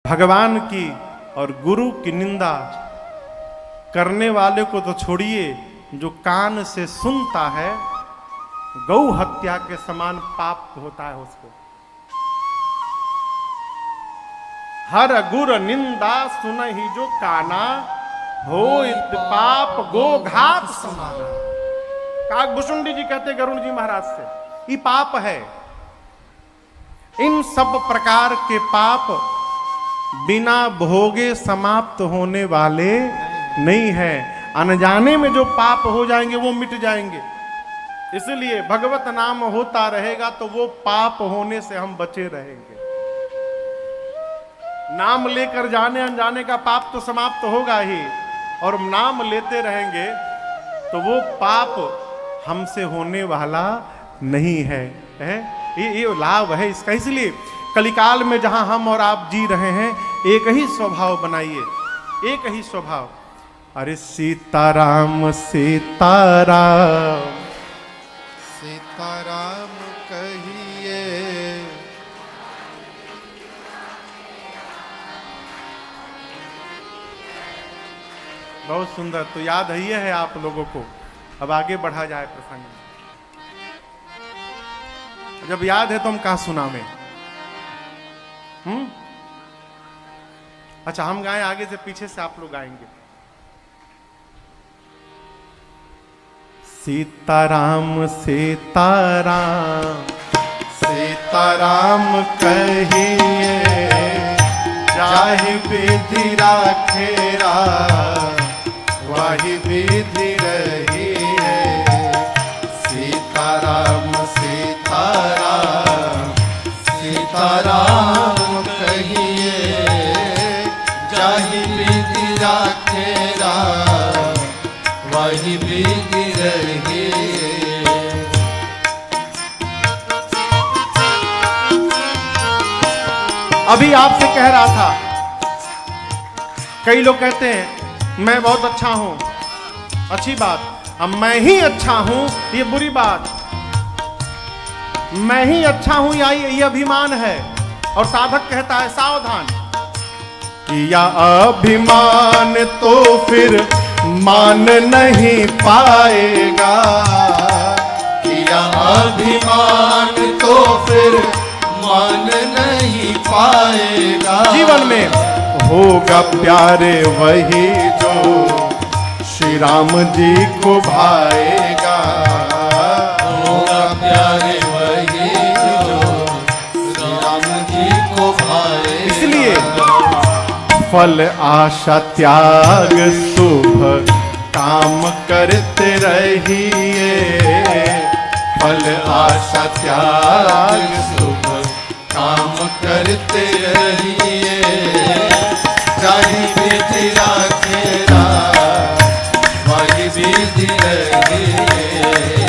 भगवान की और गुरु की निंदा करने वाले को तो छोड़िए, जो कान से सुनता है गौ हत्या के समान पाप होता है उसको। हर गुर निंदा सुन ही जो काना, हो पाप गो घात समाना। काकभूषुंडी जी कहते गरुण जी महाराज से, ये पाप है। इन सब प्रकार के पाप बिना भोगे समाप्त होने वाले नहीं है। अनजाने में जो पाप हो जाएंगे वो मिट जाएंगे। इसलिए भगवत नाम होता रहेगा तो वो पाप होने से हम बचे रहेंगे। नाम लेकर जाने अनजाने का पाप तो समाप्त होगा ही, और नाम लेते रहेंगे तो वो पाप हमसे होने वाला नहीं है, ये लाभ है इसका। इसलिए कलिकाल में जहां हम और आप जी रहे हैं, एक ही स्वभाव बनाइए, एक ही स्वभाव। अरे सीताराम सीताराम सीताराम कहिए, बहुत सुंदर। तो याद है ये है आप लोगों को। अब आगे बढ़ा जाए प्रसंग में। जब याद है तो हम कहा सुनावे। अच्छा, हम गाएं आगे से, पीछे से आप लोग गाएंगे। सीताराम सीताराम सीताराम कहिए, चाहे विधि राखेरा वाही विधि रही है। सीताराम सीताराम सीताराम कहिए, चाहे विधि राखेरा वाही विधि रही है। अभी आपसे कह रहा था, कई लोग कहते हैं मैं बहुत अच्छा हूं, अच्छी बात। अब मैं ही अच्छा हूं ये बुरी बात। मैं ही अच्छा हूं ये अभिमान है। और साधक कहता है सावधान, किया अभिमान तो फिर मान नहीं पाएगा। किया अभिमान तो फिर मान नहीं पाएगा। जीवन में होगा प्यारे वही जो श्री राम जी को भाएगा। होगा प्यारे वही जो श्री राम जी को भाएगा। इसलिए फल आशा त्याग शुभ काम करते रहिए। फल आशा त्याग शुभ काम करते रहिए। चाहे विधि राखेरा वाही विधि रहिए।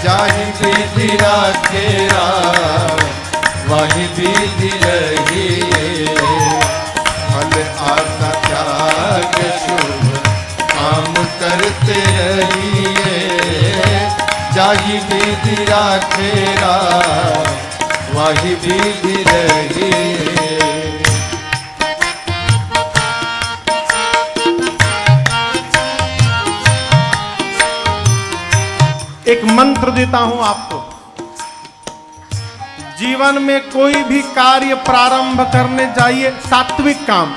चाहे विधि राखेरा वाही विधि रहिए। फल आशा त्याग शुभ काम करते रहिए। जाहि विधि राखेरा वाही विधि रहिए। एक मंत्र देता हूं आपको। जीवन में कोई भी कार्य प्रारंभ करने जाइए, सात्विक काम।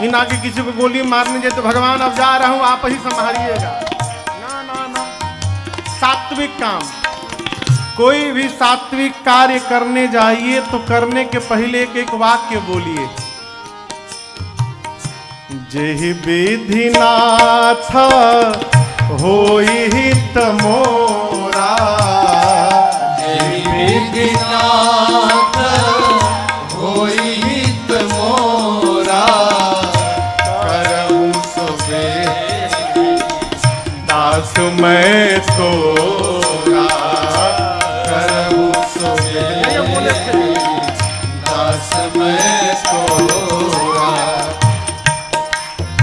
इन आगे किसी को गोली मारने जाए तो भगवान अब जा रहा हूं आप ही संभालिएगा, ना ना ना। सात्विक काम, कोई भी सात्विक कार्य करने जाइए तो करने के पहले एक एक वाक्य बोलिए। जेहि विधि नाथ होई हित मोरा। जेहि विधि नाथ होई हित मोरा। करहु सो दास मैं तोरा। करहु सो दास मैं तोरा।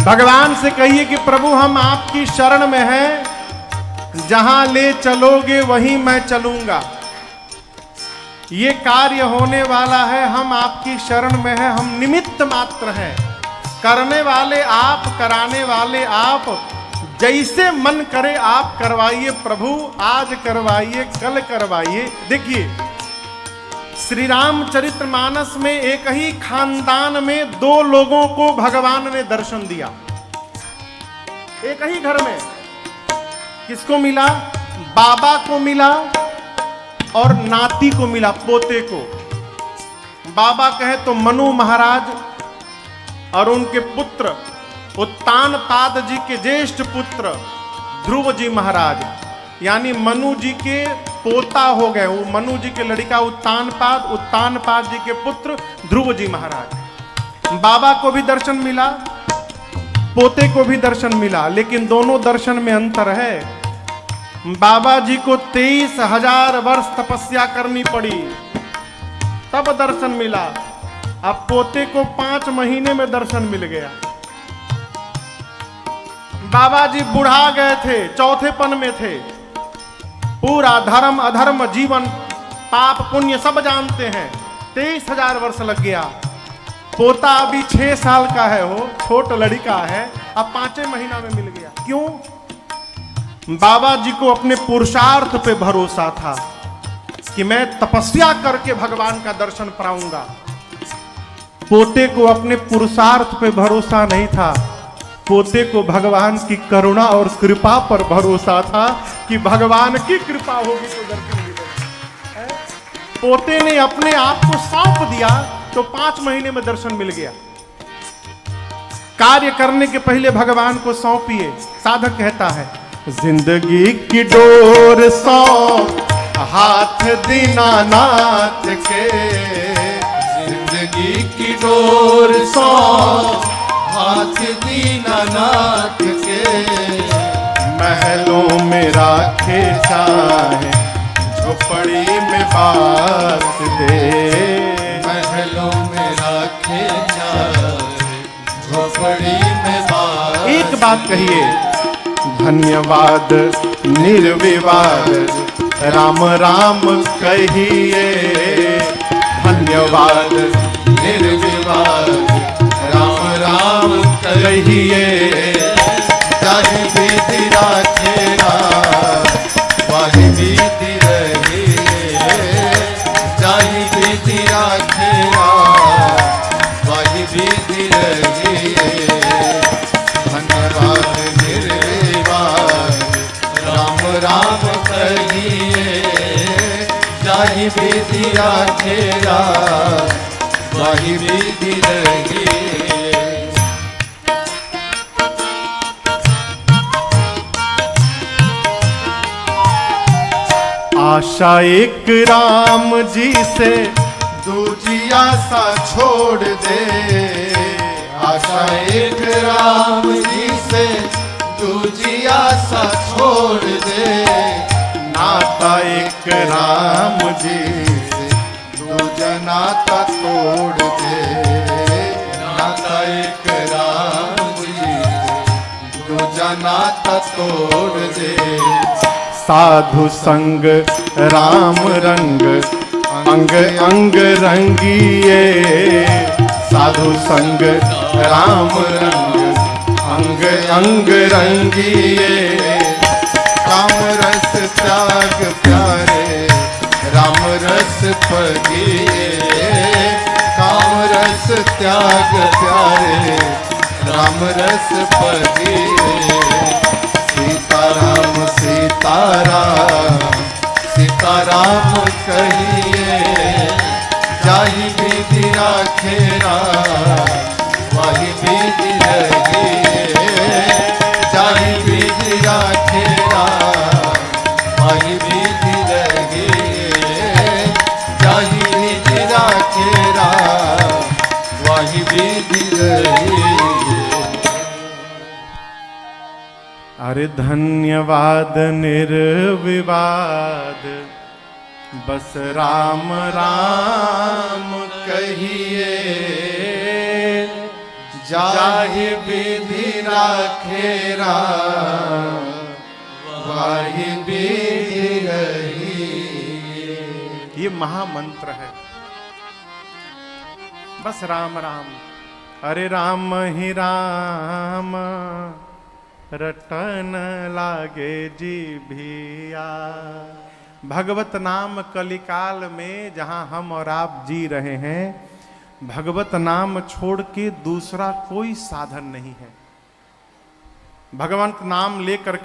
भगवान से कहिए कि प्रभु हम आपकी शरण में हैं, जहां ले चलोगे वहीं मैं चलूंगा। ये कार्य होने वाला है, हम आपकी शरण में हैं, हम निमित्त मात्र हैं। करने वाले आप, कराने वाले आप, जैसे मन करे आप करवाइए प्रभु, आज करवाइए, कल करवाइए। देखिए श्री रामचरितमानस में एक ही खानदान में दो लोगों को भगवान ने दर्शन दिया, एक ही घर में। किसको मिला? बाबा को मिला और नाती को मिला, पोते को। बाबा कहे तो मनु महाराज और उनके पुत्र उत्तानपाद जी के ज्येष्ठ पुत्र ध्रुव जी महाराज, यानी मनु जी के पोता हो गए। वो मनु जी के लड़का उत्तानपाद, उत्तानपाद जी के पुत्र ध्रुव जी महाराज। बाबा को भी दर्शन मिला, पोते को भी दर्शन मिला, लेकिन दोनों दर्शन में अंतर है। बाबा जी को 23,000 वर्ष तपस्या करनी पड़ी, तब दर्शन मिला। अब पोते को 5 महीने में दर्शन मिल गया। बाबा जी बुढ़ा गए थे, चौथेपन में थे, पूरा धर्म अधर्म जीवन पाप पुण्य सब जानते हैं। 23,000 वर्ष लग गया। पोता अभी 6 साल का है, हो छोट लड़का है, अब 5 महीना में मिल गया। क्यों? बाबा जी को अपने पुरुषार्थ पे भरोसा था कि मैं तपस्या करके भगवान का दर्शन पाऊंगा। पोते को अपने पुरुषार्थ पे भरोसा नहीं था, पोते को भगवान की करुणा और कृपा पर भरोसा था कि भगवान की कृपा होगी तो दर्शन मिलेगा। पोते ने अपने आप को सौंप दिया तो 5 महीने में दर्शन मिल गया। कार्य करने के पहले भगवान को सौंपिए। साधक कहता है, जिंदगी की डोर सौंप हाथ दीनानाथ के, जिंदगी की डोर सौंप हाथ दीनानाथ के, महलों में राखे चाहे झोपड़ी में बास दे, महलों में राखे चाहे झोपड़ी में बास। एक बात कहिए, धन्यवाद निर्विवाद राम राम कहिए, धन्यवाद निर्विवाद राम राम कहिए। जाहि विधि राखेरा वाहि विधि रहिए, जाहि विधि राखेरा वाहि विधि रहिए, धन्यवाद निर्विवाद राम राम कहिए, जाहि विधि राखेरा वाहि विधि रहिए। आशा एक राम जी से दूजी आशा छोड़ दे, आशा एक राम जी से दूजी आशा छोड़ दे, नाता एक राम जी से दूजा नाता तोड़ दे, नाता एक राम जी से दूजा नाता तोड़ दे, साधु संग राम रंग अंग अंग रंगिए, साधु संग राम रंग अंग अंग रंगिए, काम रस त्याग प्यारे राम रस पगिए, काम रस त्याग प्यारे राम रस पगिए, सीताराम सीताराम सीताराम कहिए, जाहि विधि राखेरा वाहि विधि रहिए, जाहि विधि राखेरा वाहि विधि रहिए, जाहि विधि राखेरा वाहि विधि रहिए। अरे धन्यवाद निर्विवाद बस राम राम कहिए, जाहि विधि राखेरा वाहि विधि रहिए। ये महामंत्र है। बस राम राम, अरे राम ही राम रटन लागे जी भिया। भगवत नाम कलिकाल में जहां हम और आप जी रहे हैं, भगवत नाम छोड़ के दूसरा कोई साधन नहीं है। भगवंत नाम लेकर